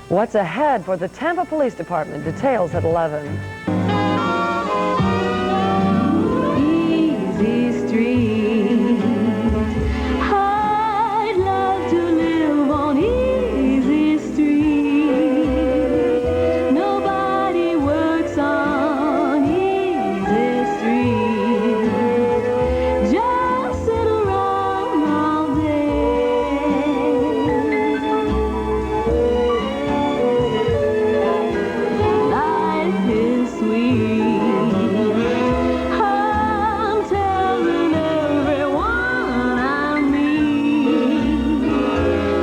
What's ahead for the Tampa Police Department? Details at 11. Easy street. I'd love to live on Easy Street. Nobody works on Easy Street. Just sit around all day. Life is sweet. I'm telling everyone I meet,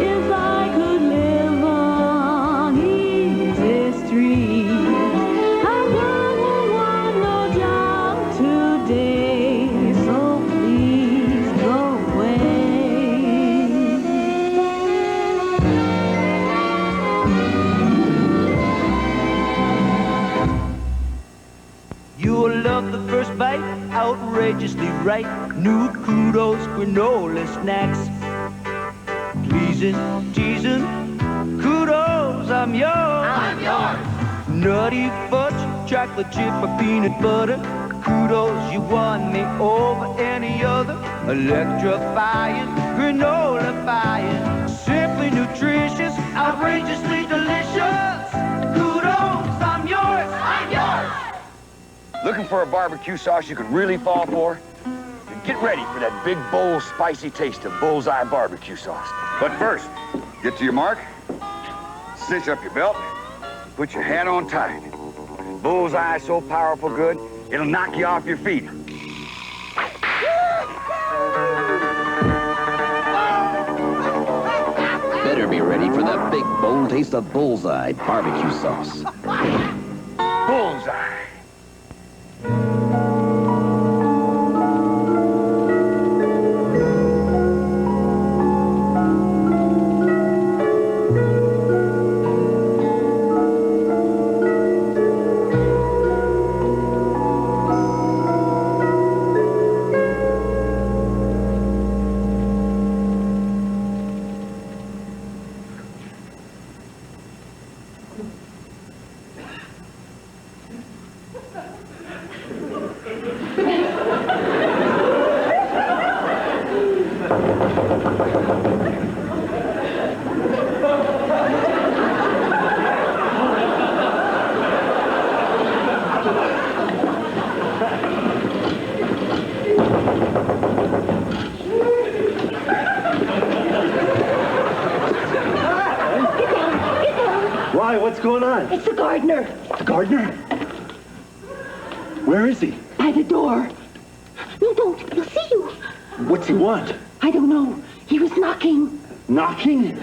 if I could live on Easy Street, I wouldn't want no job today, so please go away. You'll love the first bite, outrageously right. New kudos, granola snacks. Pleasing, teasing, kudos, I'm yours. I'm yours. Nutty fudge, chocolate chip, or peanut butter. Kudos, you won me over any other. Electrifying, granola fire. Simply nutritious, outrageously delicious. Kudos, I'm yours. I'm yours. Looking for a barbecue sauce you could really fall for? Then get ready for that big, bold, spicy taste of Bullseye barbecue sauce. But first, get to your mark, cinch up your belt, put your hat on tight. Bullseye is so powerful good, it'll knock you off your feet. Better be ready for the big, bold taste of Bullseye barbecue sauce. Bullseye. Why? What's going on? It's the gardener. The gardener? Where is he? By the door. No, don't. He'll see you. What's he want? I don't know. He was knocking. Knocking?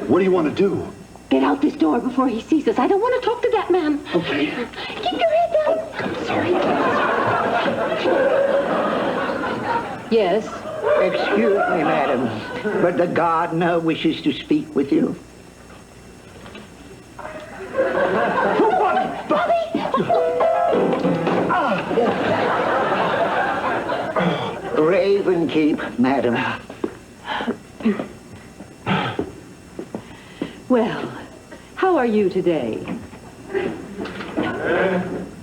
What do you want to do? Get out this door before he sees us. I don't want to talk to that man. Okay. Keep your head down. I'm sorry. Yes. Excuse me, madam, but the gardener wishes to speak with you. Raven Keep, madam. Well, how are you today?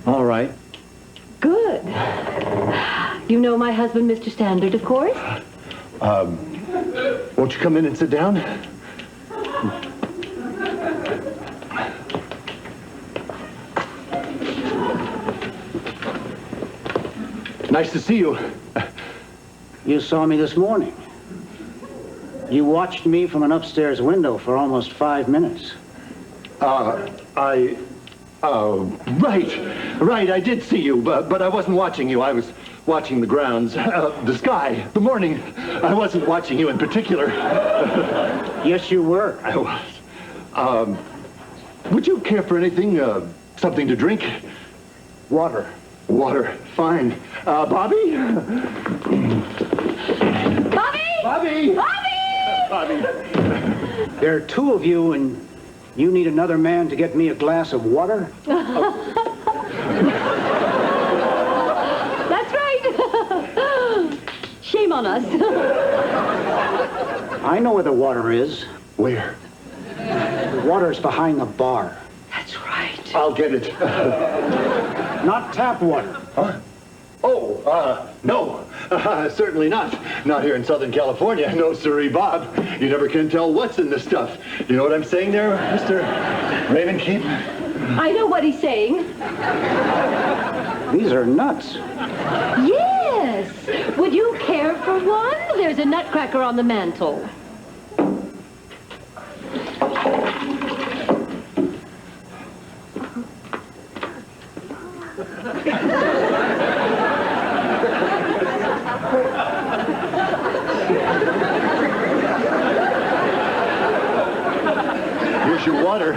All right. Good. You know my husband, Mr. Standard, of course? Won't you come in and sit down? Nice to see you. You saw me this morning. You watched me from an upstairs window for almost 5 minutes. Right, I did see you, but I wasn't watching you. I was watching the grounds, the sky, the morning. I wasn't watching you in particular. Yes, you were. I was. Would you care for anything, something to drink? Water. Water, fine. Bobby? Bobby! Bobby! Bobby! Bobby. There are two of you, and you need another man to get me a glass of water? That's right. Shame on us. I know where the water is. Where? The water's behind the bar. That's right. I'll get it. Not tap water. Huh? Oh, no. Certainly not. Not here in Southern California. No, sirree, Bob. You never can tell what's in the stuff. You know what I'm saying there, Mr. Ravenkeep? I know what he's saying. These are nuts. Yes. Would you care for one? There's a nutcracker on the mantel. Here's your water.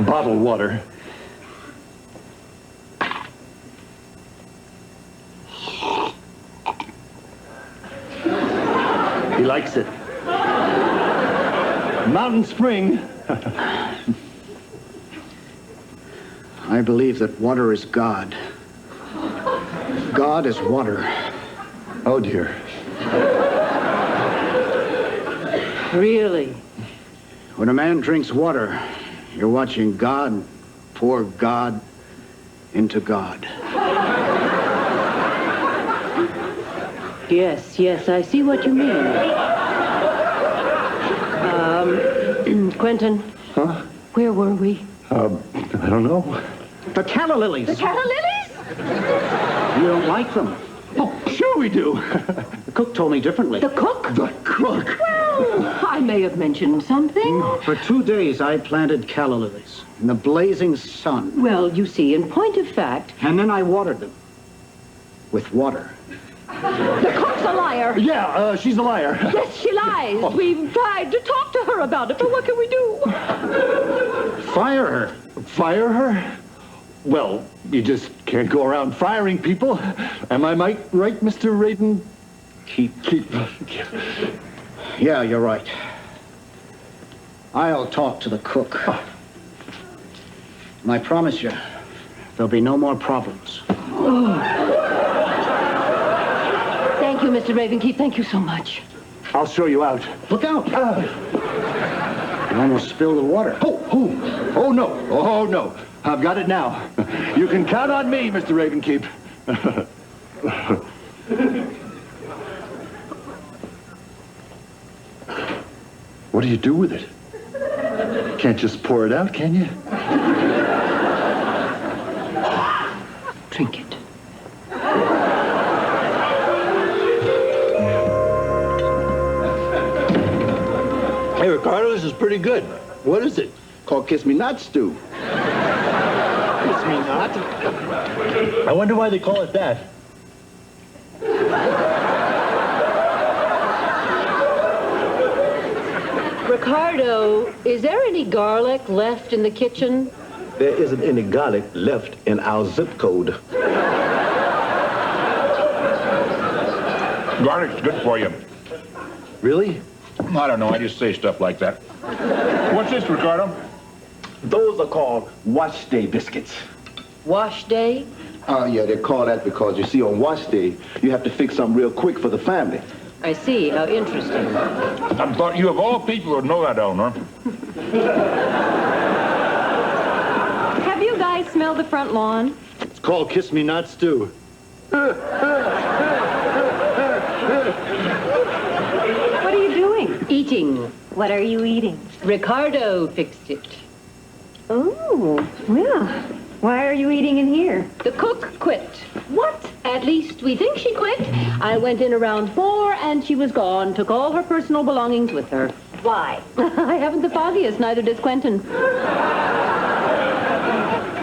Bottled water. He likes it. Mountain Spring. I believe that water is God. God is water. Oh, dear. Really? When a man drinks water, you're watching God pour God into God. Yes, yes, I see what you mean. Quentin. Huh? Where were we? I don't know. The calla lilies. The calla lilies? You don't like them. Oh, sure we do. The cook told me differently. The cook? The cook. Well, I may have mentioned something. For 2 days, I planted calla lilies in the blazing sun. Well, you see, in point of fact, And then I watered them with water. the cook's a liar. Yeah, she's a liar. Yes, she lies. We've tried to talk to her about it, but what can we do? Fire her. Fire her? Well, you just can't go around firing people. Am I right, Mr. Raven? Keep. Yeah, you're right. I'll talk to the cook. And I promise you, there'll be no more problems. Thank you, Mr. Ravenkeep. Thank you so much. I'll show you out. Look out! You almost spilled the water. Oh, no. Oh, no. I've got it now. You can count on me, Mr. Ravenkeep. What do you do with it? Can't just pour it out, can you? Drink it. Hey, Ricardo, this is pretty good. What is it? Called Kiss Me Not Stew. Kiss Me Not? I wonder why they call it that. Ricardo, is there any garlic left in the kitchen? There isn't any garlic left in our zip code. Garlic's good for you. Really? I don't know. I just say stuff like that. What's this, Ricardo? Those are called wash day biscuits. Wash day? Yeah, they call that because, you see, on wash day, you have to fix something real quick for the family. I see. How interesting. I thought you of all people would know that, Eleanor. Have you guys smelled the front lawn? It's called Kiss Me Not Stew. What are you doing? Eating. What are you eating? Ricardo fixed it. Oh, well, why are you eating in here? The cook quit. What? At least we think she quit. I went in around 4 and she was gone. Took all her personal belongings with her. Why? I haven't the foggiest, neither does Quentin.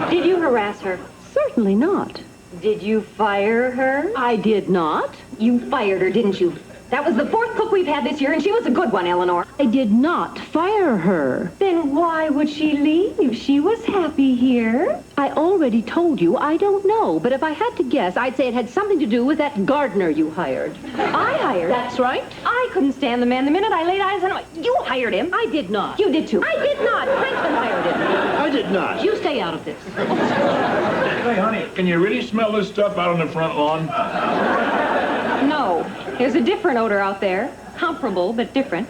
Did you harass her? Certainly not. Did you fire her? I did not. You fired her, didn't you? That was the 4th cook we've had this year, and she was a good one, Eleanor. I did not fire her. Then why would she leave? She was happy here. I already told you I don't know, but if I had to guess, I'd say it had something to do with that gardener you hired. I hired? That's right. I couldn't stand the man the minute I laid eyes on him. You hired him. I did not. You did too. I did not. Quentin hired him. I did not. You stay out of this. Hey, honey, can you really smell this stuff out on the front lawn? No. There's a different odor out there. Comparable, but different.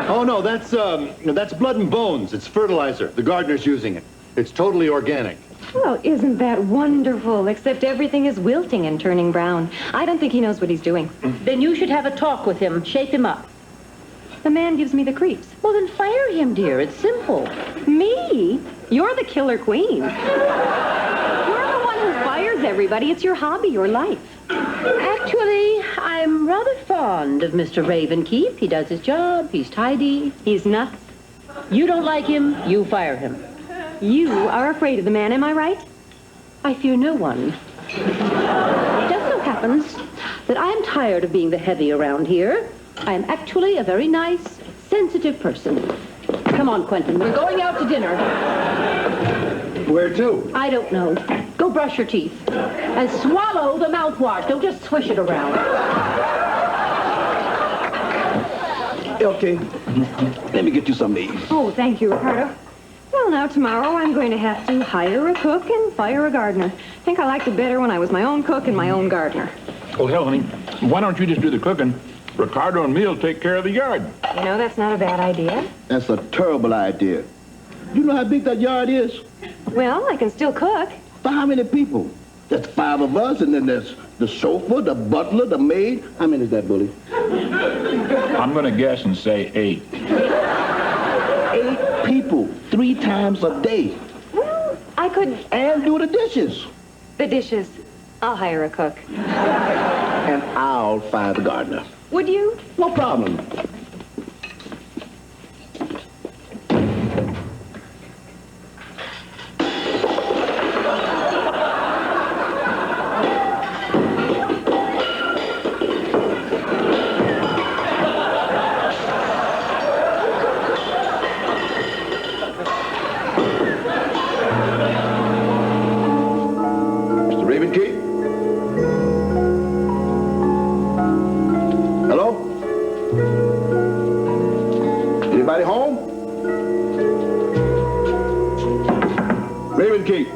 Oh, Oh, no, that's blood and bones. It's fertilizer. The gardener's using it. It's totally organic. Well, isn't that wonderful? Except everything is wilting and turning brown. I don't think he knows what he's doing. Then you should have a talk with him. Shape him up. The man gives me the creeps. Well, then fire him, dear. It's simple. Me? You're the killer queen. You're the one who fires everybody. It's your hobby, your life. Actually, I'm rather fond of Mr. Ravenkeep. He does his job. He's tidy. He's nuts. You don't like him, you fire him. You are afraid of the man, am I right? I fear no one. It just so happens that I'm tired of being the heavy around here. I am actually a very nice, sensitive person. Come on, Quentin. We're going out to dinner. Where to? I don't know. Go brush your teeth. And swallow the mouthwash. Don't just swish it around. Okay. Let me get you some of these. Oh, thank you, Ricardo. Well, now, tomorrow I'm going to have to hire a cook and fire a gardener. I think I liked it better when I was my own cook and my own gardener. Oh, hell, honey. Why don't you just do the cooking? Ricardo and me'll take care of the yard. You know, that's not a bad idea. That's a terrible idea. You know how big that yard is? Well, I can still cook. For how many people? There's 5 of us, and then there's the chauffeur, the butler, the maid. How many is that, Bully? I'm going to guess and say 8. 8 people, 3 times a day. Well, I could... And do the dishes. The dishes. I'll hire a cook. And I'll fire the gardener. Would you? No problem. Anybody home? Raven Key.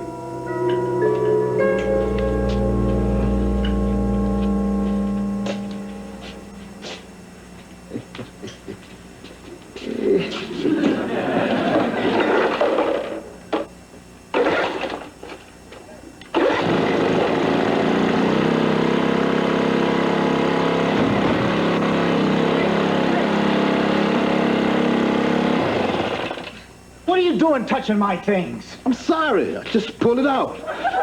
What are you doing touching my things? I'm sorry. I just pulled it out.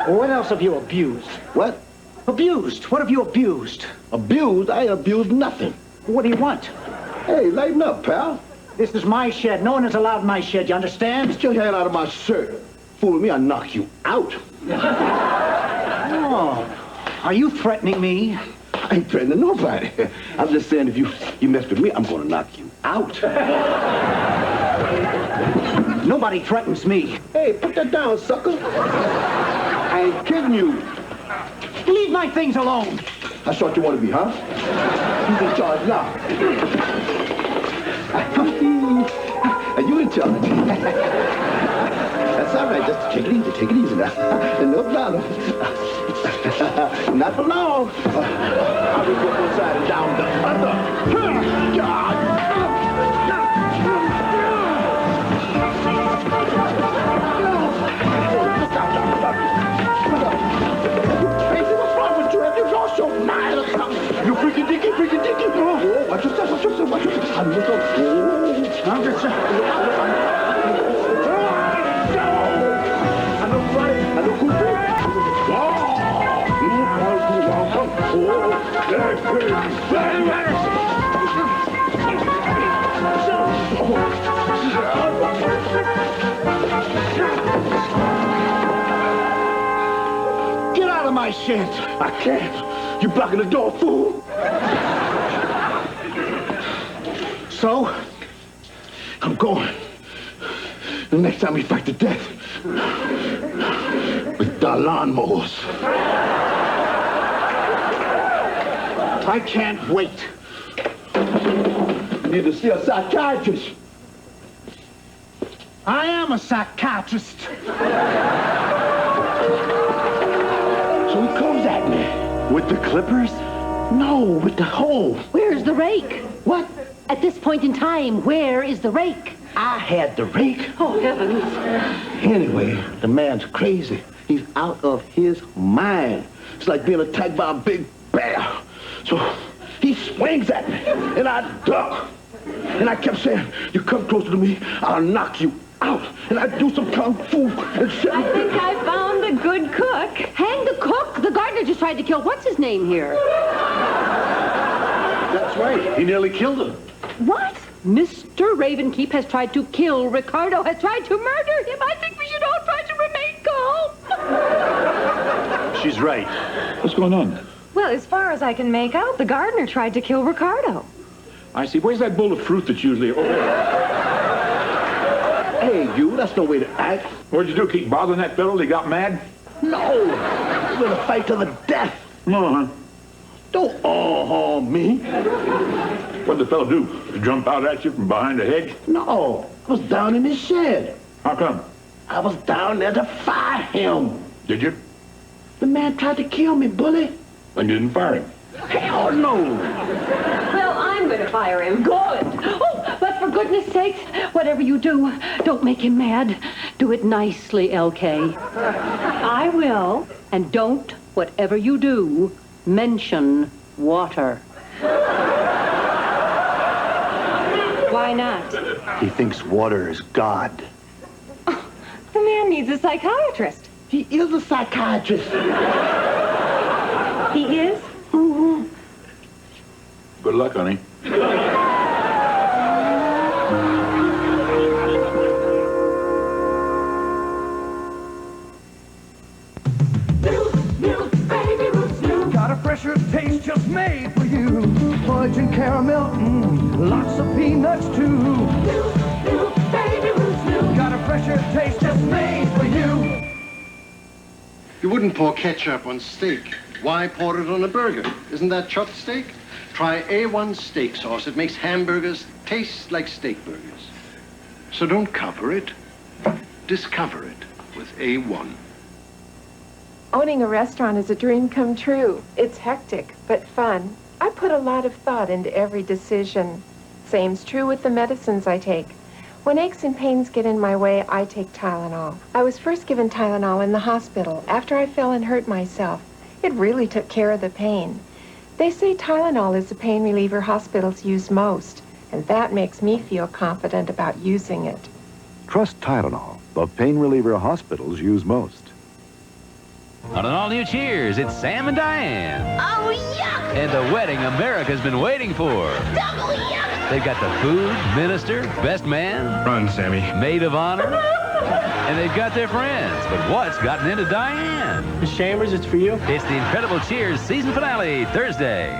Well, what else have you abused? What? Abused? What have you abused? Abused? I abused nothing. What do you want? Hey, lighten up, pal. This is my shed. No one is allowed in my shed. You understand? Get your hand out of my shirt. Fool me, I'll knock you out. Oh, are you threatening me? I ain't threatening nobody. I'm just saying if you mess with me, I'm gonna knock you out. Nobody threatens me. Hey, put that down, sucker. I ain't kidding you. Leave my things alone. That's what you want to be, huh? Who's in charge now? Are you in charge? That's all right. Just take it easy. Take it easy now. No problem. Not for long. I'll just go one side and down the other. You freaking dicky. Oh, watch yourself. I'm just going. I'm just. Get out of my shed. I can't. You're blocking the door, fool. So? I'm going. The next time we fight to death. With the lawnmowers. I can't wait. You need to see a psychiatrist. I am a psychiatrist. So he comes at me. With the clippers? No, with the hoe. Where's the rake? What? At this point in time, where is the rake? I had the rake. Oh, heavens. Anyway, the man's crazy. He's out of his mind. It's like being attacked by a big bear. So he swings at me, and I duck. And I kept saying, you come closer to me, I'll knock you out. And I do some kung fu and shit. I think I found a good cook. Hang the cook! The gardener just tried to kill what's his name here? That's right. He nearly killed him. What? Mr. Ravenkeep has tried to kill Ricardo, has tried to murder him. I think we should all try to remain calm. She's right. What's going on? Well, as far as I can make out, the gardener tried to kill Ricardo. I see. Where's that bowl of fruit that's usually over there? Hey, you, that's no way to act. What'd you do? Keep bothering that fellow? He got mad? No, we're gonna fight to the death. Uh-huh. Don't harm me. What'd the fellow do? Jump out at you from behind the hedge? No, I was down in his shed. How come? I was down there to fire him. Did you? The man tried to kill me, bully. And you didn't fire him? Hell no. Well, I'm going to fire him. Good. Oh, but for goodness sakes, whatever you do, don't make him mad. Do it nicely, LK. I will. And don't, whatever you do, mention water. Why not? He thinks water is God. The man needs a psychiatrist. He is a psychiatrist. He is? Mm-hmm. Good luck, honey. Got a fresher taste just made for you. Fudge and caramel, lots of peanuts too. New Baby Ruth's new. Got a fresher taste just made for you. You wouldn't pour ketchup on steak. Why pour it on a burger? Isn't that chopped steak? Try A1 steak sauce. It makes hamburgers taste like steak burgers. So don't cover it. Discover it with A1. Owning a restaurant is a dream come true. It's hectic, but fun. I put a lot of thought into every decision. Same's true with the medicines I take. When aches and pains get in my way, I take Tylenol. I was first given Tylenol in the hospital after I fell and hurt myself. It really took care of the pain. They say Tylenol is the pain reliever hospitals use most, and that makes me feel confident about using it. Trust Tylenol, the pain reliever hospitals use most. On an all-new Cheers, it's Sam and Diane. Oh, yuck! And the wedding America's been waiting for. Double yuck! They've got the food, minister, best man. Run, Sammy. Maid of honor. And they've got their friends. But what's gotten into Diane? Miss Chambers, it's for you. It's the incredible Cheers season finale, Thursday.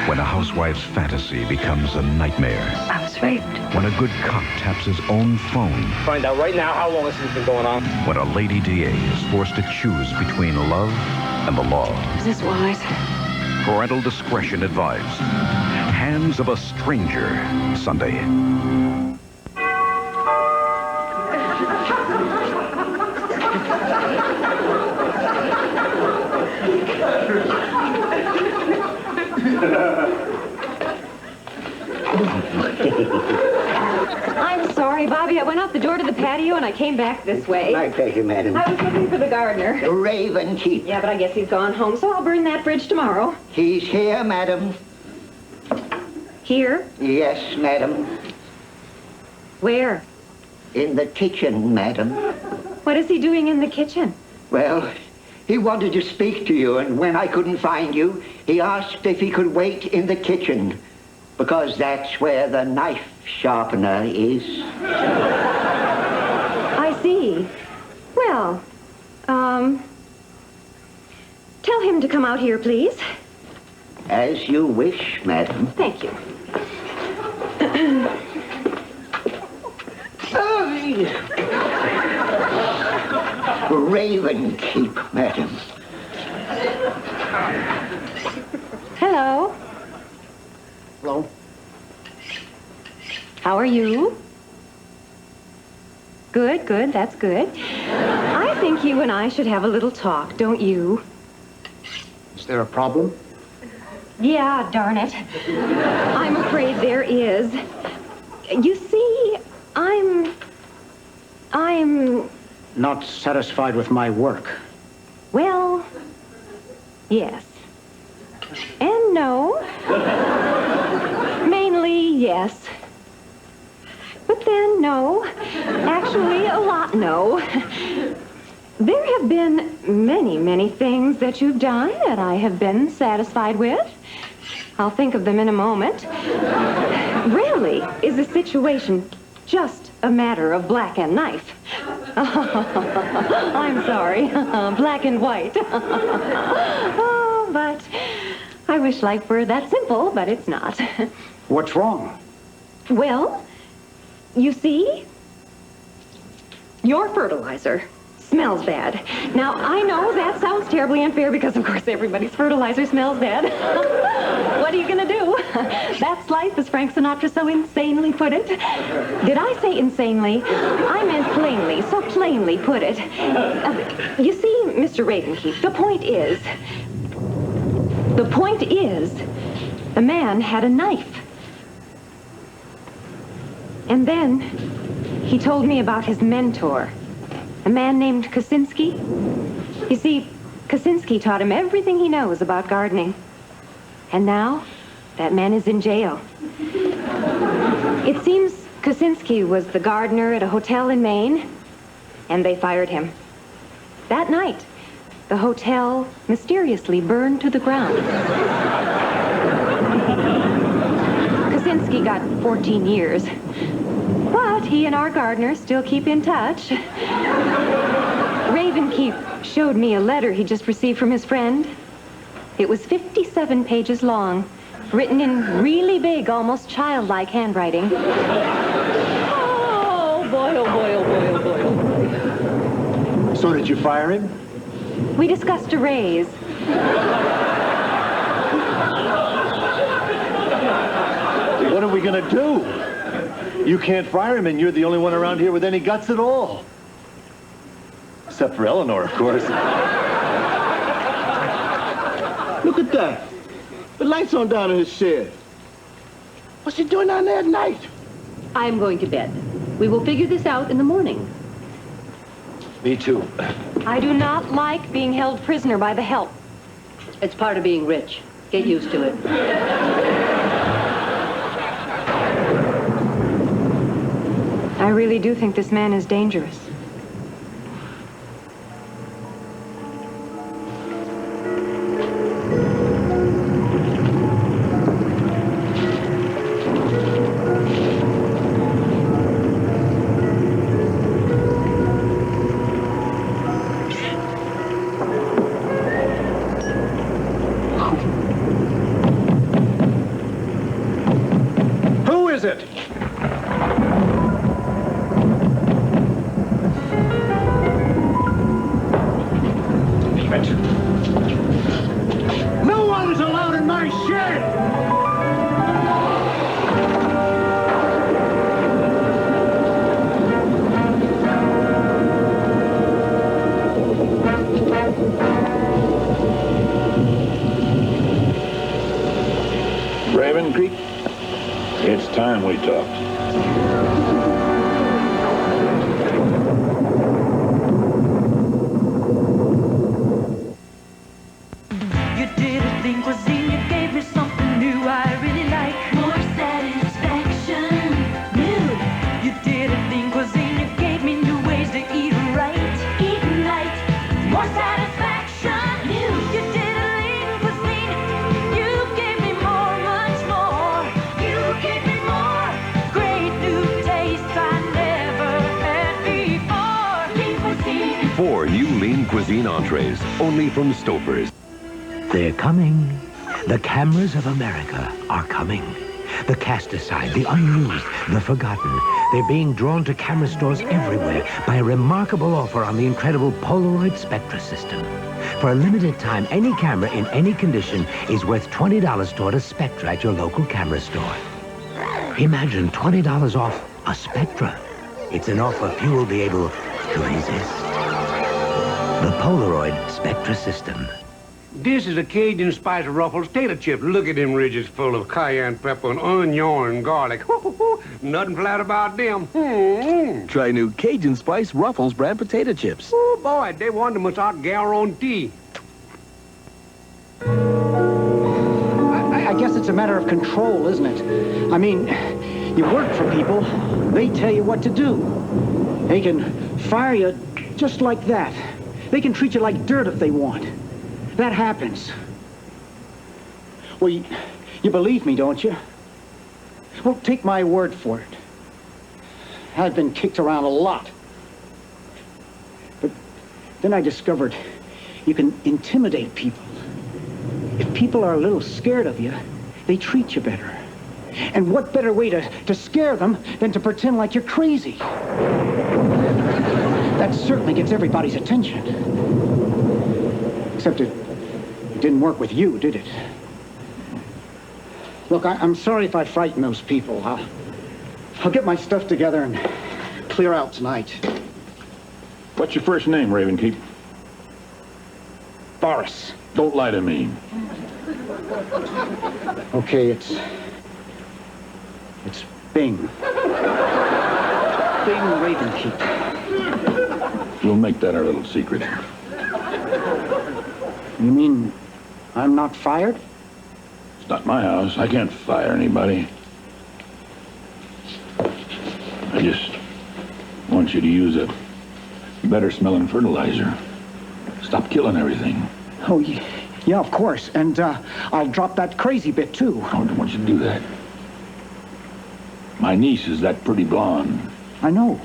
When a housewife's fantasy becomes a nightmare. I was raped. When a good cop taps his own phone. Find out right now how long this has been going on. When a lady DA is forced to choose between love and the law. Is this wise? Parental discretion advised. Hands of a Stranger, Sunday. I'm sorry, Bobby. I went out the door to the patio and I came back this way. My pleasure, madam. I was looking for the gardener. Ravenkeep. Yeah, but I guess he's gone home, so I'll burn that bridge tomorrow. He's here, madam. Here? Yes, madam. Where? In the kitchen, madam. What is he doing in the kitchen? Well, he wanted to speak to you, and when I couldn't find you, he asked if he could wait in the kitchen, because that's where the knife sharpener is. I see. Well, tell him to come out here, please. As you wish, madam. Thank you. Ravenkeep, madam. Hello. Hello. How are you? Good, good, that's good. I think you and I should have a little talk, don't you? Is there a problem? Yeah, darn it. I'm afraid there is. You see, I'm... Not satisfied with my work. Well, yes. And no. Mainly yes. But then no. Actually, a lot no. There have been many, many things that you've done that I have been satisfied with. I'll think of them in a moment. Rarely is a situation just a matter of black and knife. I'm sorry. Black and white. Oh, but I wish life were that simple, but it's not. What's wrong? Well, you see, your fertilizer smells bad. Now, I know that sounds terribly unfair because, of course, everybody's fertilizer smells bad. What are you going to do? That's life, as Frank Sinatra so insanely put it. Did I say insanely? I meant plainly, so plainly put it. You see, Mr. Ravenkeep, the point is, the man had a knife. And then he told me about his mentor, a man named Kosinski. You see, Kosinski taught him everything he knows about gardening. And now, that man is in jail. It seems Kosinski was the gardener at a hotel in Maine, and they fired him. That night, the hotel mysteriously burned to the ground. Kosinski got 14 years. But he and our gardener still keep in touch. Ravenkeep showed me a letter he just received from his friend. It was 57 pages long, written in really big, almost childlike handwriting. Oh, boy, oh, boy, oh, boy, oh, boy, oh, boy. So did you fire him? We discussed a raise. What are we going to do? You can't fire him, and you're the only one around here with any guts at all. Except for Eleanor, of course. Look at that. The lights on down in his shed. What's he doing down there at night? I'm going to bed. We will figure this out in the morning. Me too. I do not like being held prisoner by the help. It's part of being rich. Get used to it. I really do think this man is dangerous. Who is it? No one is allowed in my shed! Raven Creek, it's time we talked. You did a thing cuisine, you gave me something new I really like. More satisfaction, new. You did a thing cuisine, you gave me new ways to eat right. Eating right, more satisfaction, new. You did a lean cuisine, you gave me more, much more. You gave me more, great new tastes I never had before. Lean cuisine. 4 new lean cuisine entrees, only from Stouffer's. They're coming. The cameras of America are coming. The cast aside, the unused, the forgotten. They're being drawn to camera stores everywhere by a remarkable offer on the incredible Polaroid Spectra system. For a limited time, any camera in any condition is worth $20 toward a Spectra at your local camera store. Imagine $20 off a Spectra. It's an offer few will be able to resist. The Polaroid Spectra system. This is a Cajun spice Ruffles tater chip. Look at them ridges full of cayenne pepper and onion and garlic. Nothing flat about them. Try new Cajun Spice Ruffles brand potato chips. Oh, boy, they want them without guarantee. I guess it's a matter of control, isn't it? I mean, you work for people, they tell you what to do. They can fire you just like that. They can treat you like dirt if they want. That happens. Well, you believe me, don't you? Well, take my word for it. I've been kicked around a lot. But then I discovered you can intimidate people. If people are a little scared of you, they treat you better. And what better way to scare them than to pretend like you're crazy? That certainly gets everybody's attention. Except it didn't work with you, did it? Look, I'm sorry if I frighten those people. I'll get my stuff together and clear out tonight. What's your first name, Ravenkeep? Boris. Don't lie to me. Okay, it's Bing. Bing Ravenkeep. We'll make that our little secret. You mean I'm not fired? It's not my house. I can't fire anybody. I just want you to use a better smelling fertilizer. Stop killing everything. Oh, yeah, of course. And I'll drop that crazy bit, too. I don't want you to do that. My niece is that pretty blonde. I know.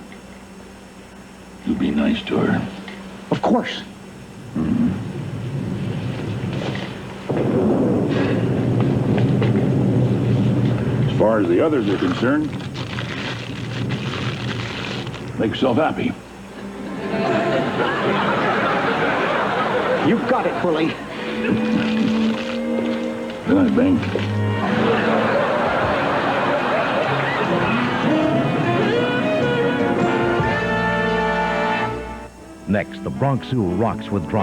You be nice to her. Of course. Mm-hmm. As far as the others are concerned, make yourself happy. You got it, Bully. Good night, Bing. Next, the Bronx Zoo rocks with drama.